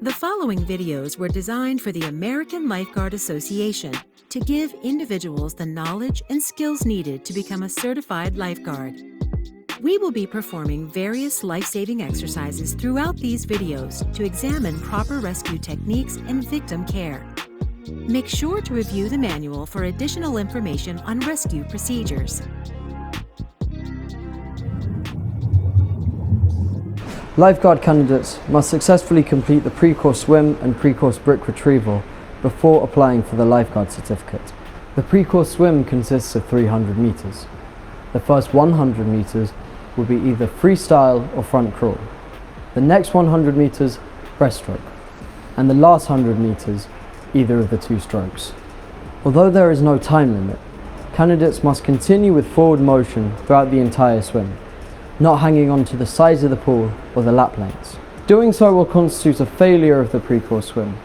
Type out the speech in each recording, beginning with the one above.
The following videos were designed for the American Lifeguard Association to give individuals the knowledge and skills needed to become a certified lifeguard. We will be performing various life-saving exercises throughout these videos to examine proper rescue techniques and victim care. Make sure to review the manual for additional information on rescue procedures. Lifeguard candidates must successfully complete the pre-course swim and pre-course brick retrieval before applying for the lifeguard certificate. The pre-course swim consists of 300 meters. The first 100 meters will be either freestyle or front crawl. The next 100 meters, breaststroke. And the last 100 meters, either of the two strokes. Although there is no time limit, candidates must continue with forward motion throughout the entire swim, not hanging on to the sides of the pool or the lap lanes. Doing so will constitute a failure of the pre-course swim,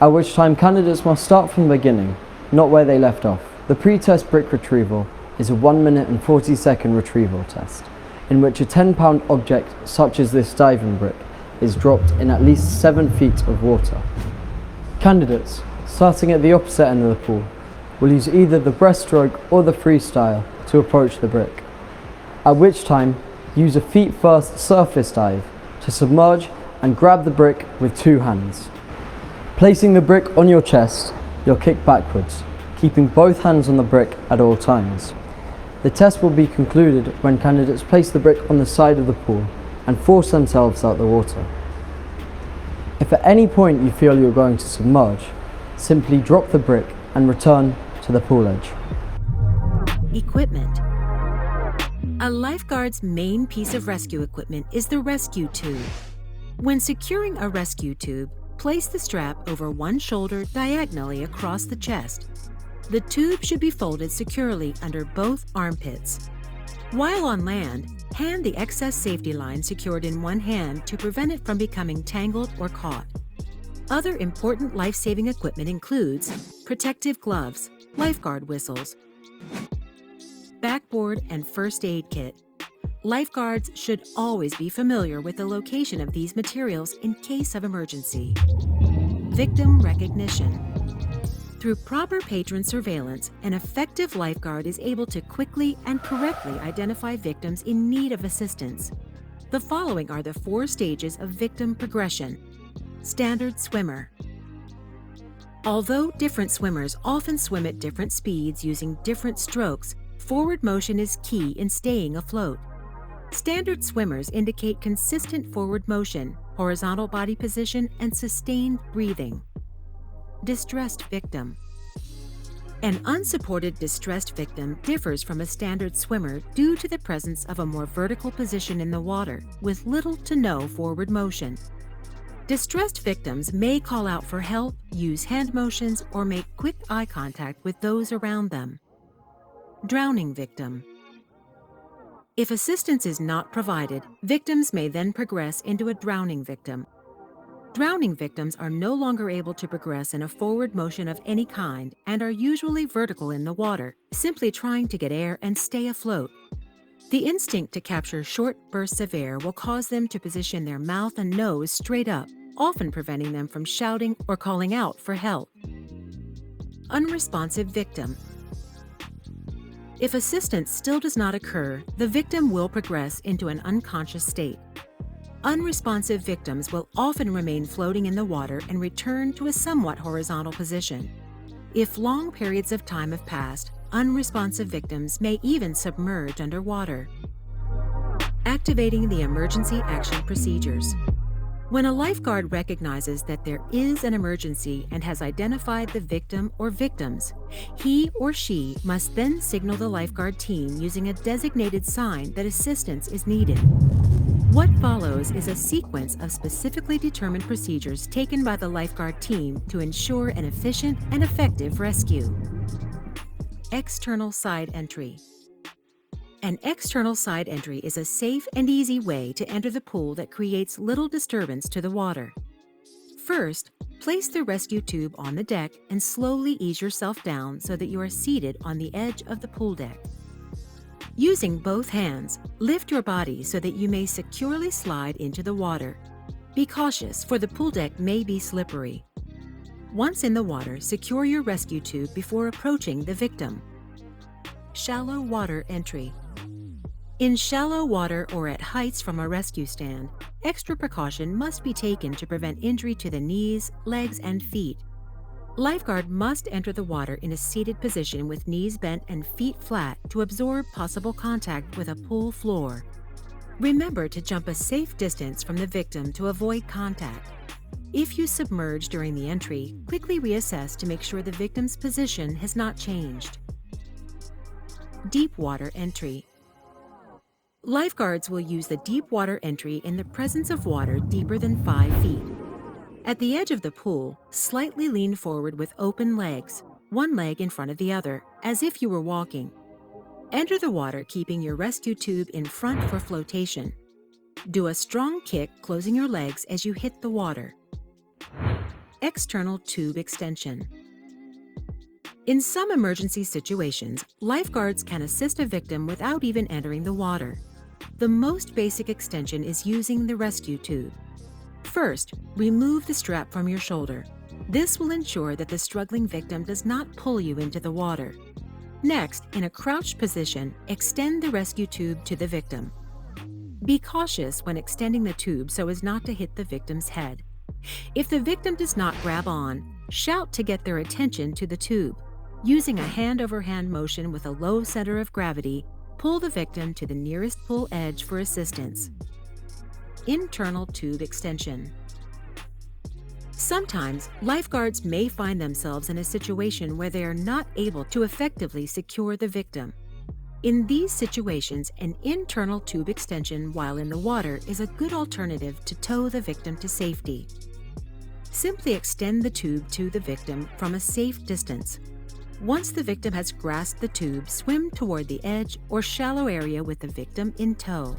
at which time candidates must start from the beginning, not where they left off. The pre-test brick retrieval is a 1 minute and 40-second retrieval test, in which a 10-pound object such as this diving brick is dropped in at least 7 feet of water. Candidates, starting at the opposite end of the pool, will use either the breaststroke or the freestyle to approach the brick, at which time use a feet-first surface dive to submerge and grab the brick with 2 hands. Placing the brick on your chest, you'll kick backwards, keeping both hands on the brick at all times. The test will be concluded when candidates place the brick on the side of the pool and force themselves out the water. If at any point you feel you're going to submerge, simply drop the brick and return to the pool edge. Equipment. A lifeguard's main piece of rescue equipment is the rescue tube. When securing a rescue tube, place the strap over one shoulder diagonally across the chest. The tube should be folded securely under both armpits. While on land, hand the excess safety line secured in one hand to prevent it from becoming tangled or caught. Other important life-saving equipment includes protective gloves, lifeguard whistles, backboard, and first aid kit. Lifeguards should always be familiar with the location of these materials in case of emergency. Victim recognition. Through proper patron surveillance, an effective lifeguard is able to quickly and correctly identify victims in need of assistance. The following are the 4 stages of victim progression. Standard swimmer. Although different swimmers often swim at different speeds using different strokes, forward motion is key in staying afloat. Standard swimmers indicate consistent forward motion, horizontal body position, and sustained breathing. Distressed victim. An unsupported distressed victim differs from a standard swimmer due to the presence of a more vertical position in the water with little to no forward motion. Distressed victims may call out for help, use hand motions, or make quick eye contact with those around them. Drowning victim. If assistance is not provided, victims may then progress into a drowning victim. Drowning victims are no longer able to progress in a forward motion of any kind and are usually vertical in the water, simply trying to get air and stay afloat. The instinct to capture short bursts of air will cause them to position their mouth and nose straight up, often preventing them from shouting or calling out for help. Unresponsive victim. If assistance still does not occur, the victim will progress into an unconscious state. Unresponsive victims will often remain floating in the water and return to a somewhat horizontal position. If long periods of time have passed, unresponsive victims may even submerge underwater. Activating the emergency action procedures. When a lifeguard recognizes that there is an emergency and has identified the victim or victims, he or she must then signal the lifeguard team using a designated sign that assistance is needed. What follows is a sequence of specifically determined procedures taken by the lifeguard team to ensure an efficient and effective rescue. External side entry. An external side entry is a safe and easy way to enter the pool that creates little disturbance to the water. First, place the rescue tube on the deck and slowly ease yourself down so that you are seated on the edge of the pool deck. Using both hands, lift your body so that you may securely slide into the water. Be cautious, for the pool deck may be slippery. Once in the water, secure your rescue tube before approaching the victim. Shallow water entry. In shallow water or at heights from a rescue stand, extra precaution must be taken to prevent injury to the knees, legs, and feet. Lifeguard must enter the water in a seated position with knees bent and feet flat to absorb possible contact with a pool floor. Remember to jump a safe distance from the victim to avoid contact. If you submerge during the entry, quickly reassess to make sure the victim's position has not changed. Deep water entry. Lifeguards will use the deep water entry in the presence of water deeper than 5 feet. At the edge of the pool, slightly lean forward with open legs, one leg in front of the other, as if you were walking. Enter the water keeping your rescue tube in front for flotation. Do a strong kick closing your legs as you hit the water. External tube extension. In some emergency situations, lifeguards can assist a victim without even entering the water. The most basic extension is using the rescue tube. First, remove the strap from your shoulder. This will ensure that the struggling victim does not pull you into the water. Next, in a crouched position, extend the rescue tube to the victim. Be cautious when extending the tube so as not to hit the victim's head. If the victim does not grab on, shout to get their attention to the tube. Using a hand-over-hand motion with a low center of gravity, pull the victim to the nearest pool edge for assistance. Internal tube extension. Sometimes, lifeguards may find themselves in a situation where they are not able to effectively secure the victim. In these situations, an internal tube extension while in the water is a good alternative to tow the victim to safety. Simply extend the tube to the victim from a safe distance. Once the victim has grasped the tube, swim toward the edge or shallow area with the victim in tow.